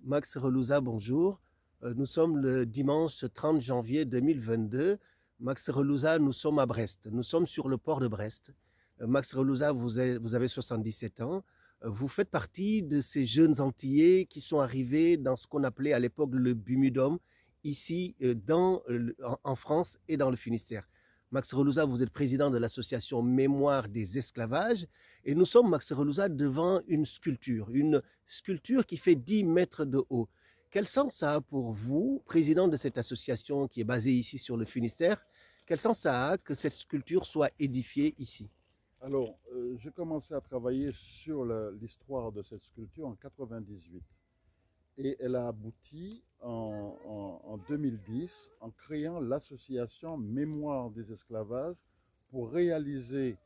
Max Relouza, bonjour. Nous sommes le dimanche 30 janvier 2022. Max Relouza, nous sommes à Brest. Nous sommes sur le port de Brest. Max Relouza, vous avez 77 ans. Vous faites partie de ces jeunes Antillais qui sont arrivés dans ce qu'on appelait à l'époque le Bumudum, ici en France et dans le Finistère. Max Relouza, vous êtes président de l'association Mémoire des esclavages et nous sommes, Max Relouza, devant une sculpture qui fait 10 mètres de haut. Quel sens ça a pour vous, président de cette association qui est basée ici sur le Finistère, quel sens ça a que cette sculpture soit édifiée ici? Alors, j'ai commencé à travailler sur l'histoire de cette sculpture en 98 et elle a abouti en 2010 en créant l'association Mémoire des esclavages pour réaliser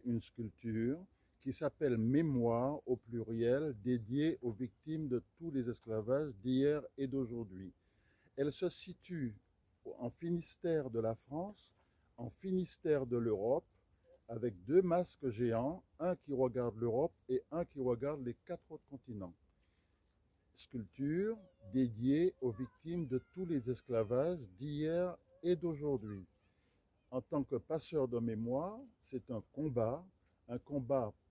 une sculpture qui s'appelle Mémoire au pluriel, dédiée aux victimes de tous les esclavages d'hier et d'aujourd'hui. Elle se situe en Finistère de la France, en Finistère de l'Europe, avec deux masques géants, un qui regarde l'Europe et un qui regarde les 4 autres continents. Sculpture dédiée aux victimes de tous les esclavages d'hier et d'aujourd'hui. En tant que passeur de mémoire, c'est un combat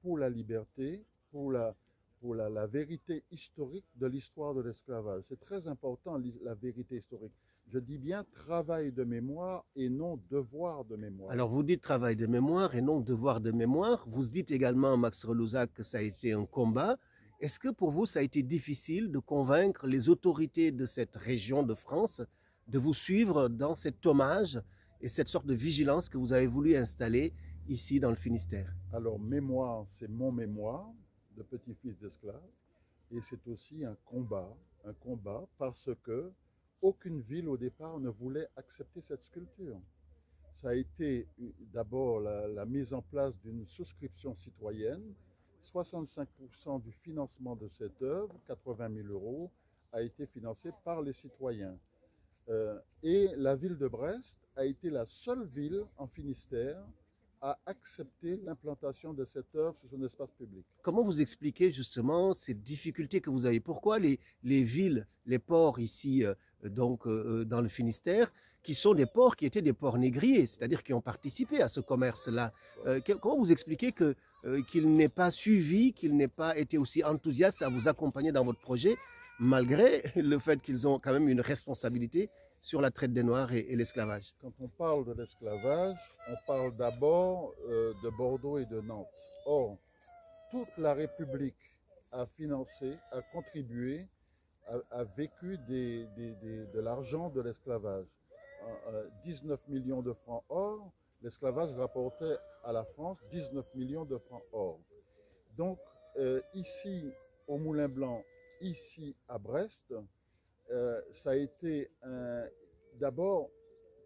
pour la liberté, pour la vérité historique de l'histoire de l'esclavage. C'est très important, la vérité historique. Je dis bien travail de mémoire et non devoir de mémoire. Alors vous dites travail de mémoire et non devoir de mémoire. Vous dites également, Max Relouza, que ça a été un combat. Est-ce que pour vous, ça a été difficile de convaincre les autorités de cette région de France de vous suivre dans cet hommage et cette sorte de vigilance que vous avez voulu installer ici dans le Finistère? Alors mémoire, c'est mon mémoire de petit-fils d'esclave et c'est aussi un combat parce que aucune ville au départ ne voulait accepter cette sculpture. Ça a été d'abord la mise en place d'une souscription citoyenne. 65% du financement de cette œuvre, 80 000 €, a été financé par les citoyens. Et la ville de Brest a été la seule ville en Finistère à accepter l'implantation de cette œuvre sur son espace public. Comment vous expliquez justement ces difficultés que vous avez? Pourquoi les villes, les ports ici, dans le Finistère, qui sont des ports qui étaient des ports négriers, c'est-à-dire qui ont participé à ce commerce-là, comment vous expliquez qu'il n'ait pas suivi, qu'il n'ait pas été aussi enthousiaste à vous accompagner dans votre projet, malgré le fait qu'ils ont quand même une responsabilité sur la traite des Noirs et l'esclavage? Quand on parle de l'esclavage, on parle d'abord de Bordeaux et de Nantes. Or, toute la République a financé, a contribué, a vécu de l'argent de l'esclavage. 19 millions de francs or, l'esclavage rapportait à la France 19 millions de francs or. Donc, ici, au Moulin Blanc, ici à Brest, ça a été d'abord,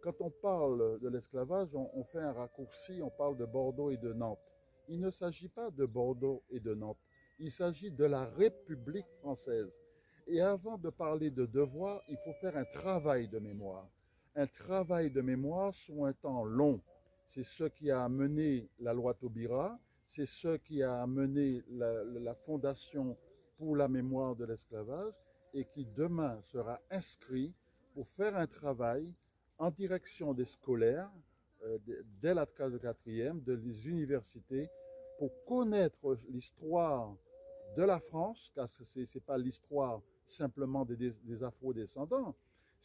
quand on parle de l'esclavage, on fait un raccourci, on parle de Bordeaux et de Nantes. Il ne s'agit pas de Bordeaux et de Nantes, il s'agit de la République française. Et avant de parler de devoir, il faut faire un travail de mémoire. Un travail de mémoire sur un temps long. C'est ce qui a amené la loi Taubira, c'est ce qui a amené la Fondation pour la mémoire de l'esclavage et qui demain sera inscrit pour faire un travail en direction des scolaires, dès la classe de 4e, des universités, pour connaître l'histoire de la France, car ce n'est pas l'histoire simplement des afro-descendants,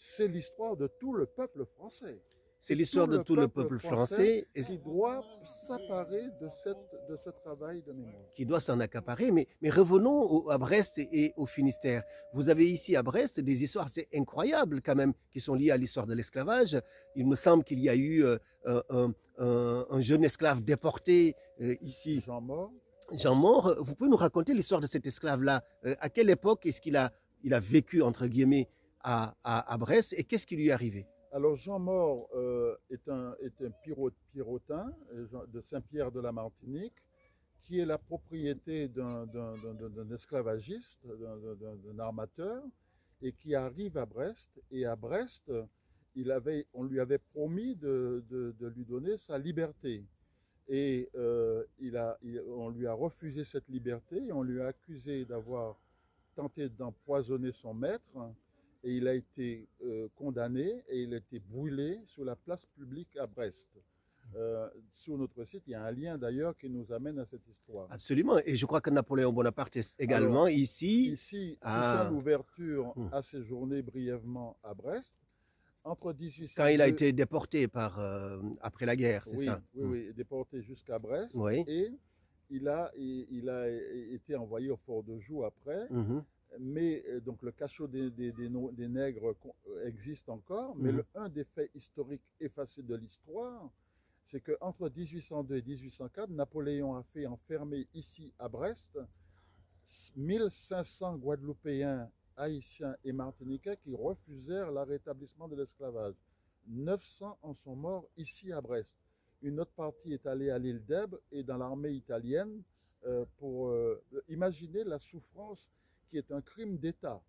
c'est l'histoire de tout le peuple français. C'est l'histoire de tout le peuple français qui doit s'accaparer de ce travail de mémoire. Qui doit s'en accaparer. Mais revenons à Brest et au Finistère. Vous avez ici à Brest des histoires assez incroyables quand même qui sont liées à l'histoire de l'esclavage. Il me semble qu'il y a eu un jeune esclave déporté ici. Jean Mort. Jean Mort, vous pouvez nous raconter l'histoire de cet esclave-là? À quelle époque est-ce qu'il a vécu, entre guillemets, à Brest et qu'est-ce qui lui est arrivé? Alors Jean Mort est un Pirotin de Saint-Pierre de la Martinique qui est la propriété d'un esclavagiste, d'un armateur et qui arrive à Brest. Et à Brest, on lui avait promis de lui donner sa liberté. Et on lui a refusé cette liberté et on lui a accusé d'avoir tenté d'empoisonner son maître et il a été condamné et il a été brûlé sur la place publique à Brest. Sur notre site, il y a un lien d'ailleurs qui nous amène à cette histoire. Absolument. Et je crois que Napoléon Bonaparte est également ici. Ici, l'ouverture a séjourné brièvement à Brest. Entre 1802, quand il a été déporté après la guerre, c'est ça? Oui, déporté jusqu'à Brest. Oui. Et il a été envoyé au fort de Joux après. Mais donc le cachot des nègres existe encore. Mais un des faits historiques effacés de l'histoire, c'est qu'entre 1802 et 1804, Napoléon a fait enfermer ici à Brest 1500 Guadeloupéens, Haïtiens et Martiniquais qui refusèrent le rétablissement de l'esclavage. 900 en sont morts ici à Brest. Une autre partie est allée à l'île d'Elbe et dans l'armée italienne pour imaginer la souffrance qui est un crime d'État.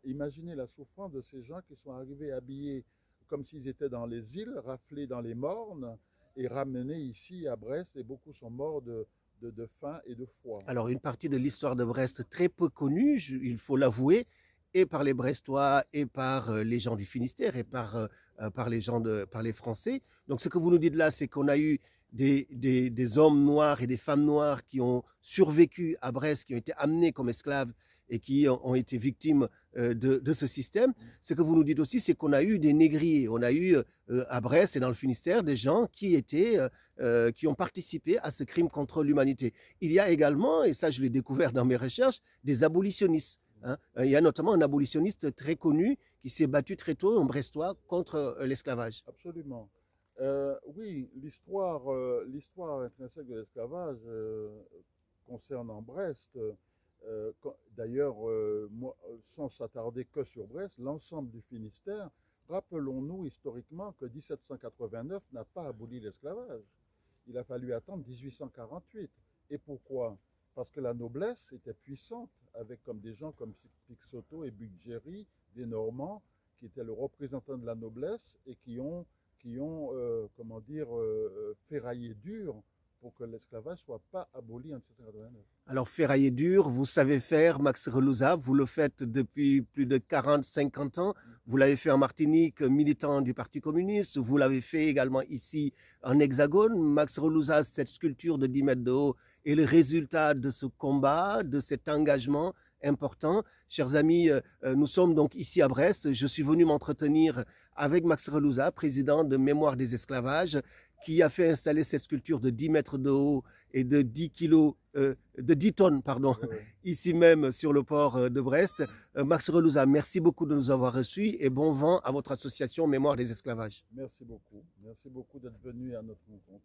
Imaginez la souffrance de ces gens qui sont arrivés habillés comme s'ils étaient dans les îles, raflés dans les mornes et ramenés ici à Brest, et beaucoup sont morts de faim et de froid. Alors, une partie de l'histoire de Brest très peu connue, il faut l'avouer, et par les Brestois, et par les gens du Finistère, et par les Français. Donc, ce que vous nous dites là, c'est qu'on a eu des hommes noirs et des femmes noires qui ont survécu à Brest, qui ont été amenés comme esclaves et qui ont été victimes de ce système. Ce que vous nous dites aussi, c'est qu'on a eu des négriers. On a eu à Brest et dans le Finistère des gens qui ont participé à ce crime contre l'humanité. Il y a également, et ça je l'ai découvert dans mes recherches, des abolitionnistes. Il y a notamment un abolitionniste très connu qui s'est battu très tôt en brestois contre l'esclavage. Absolument. Oui, l'histoire intrinsèque de l'esclavage concernant Brest, d'ailleurs, sans s'attarder que sur Brest, l'ensemble du Finistère, rappelons-nous historiquement que 1789 n'a pas aboli l'esclavage. Il a fallu attendre 1848. Et pourquoi? Parce que la noblesse était puissante, avec comme des gens comme Pixoto et Bugéry, des Normands, qui étaient le représentant de la noblesse et qui ont comment dire, ferraillé dur pour que l'esclavage ne soit pas aboli en 1789. Alors, ferrailler dur, vous savez faire, Max Relouza, vous le faites depuis plus de 40-50 ans. Vous l'avez fait en Martinique, militant du Parti communiste. Vous l'avez fait également ici en Hexagone. Max Relouza, cette sculpture de 10 mètres de haut est le résultat de ce combat, de cet engagement important. Chers amis, nous sommes donc ici à Brest. Je suis venu m'entretenir avec Max Relouza, président de Mémoire des esclavages, qui a fait installer cette sculpture de 10 mètres de haut et de 10 tonnes, ici même sur le port de Brest. Max Relouza, merci beaucoup de nous avoir reçus et bon vent à votre association Mémoire des esclavages. Merci beaucoup d'être venu à notre rencontre.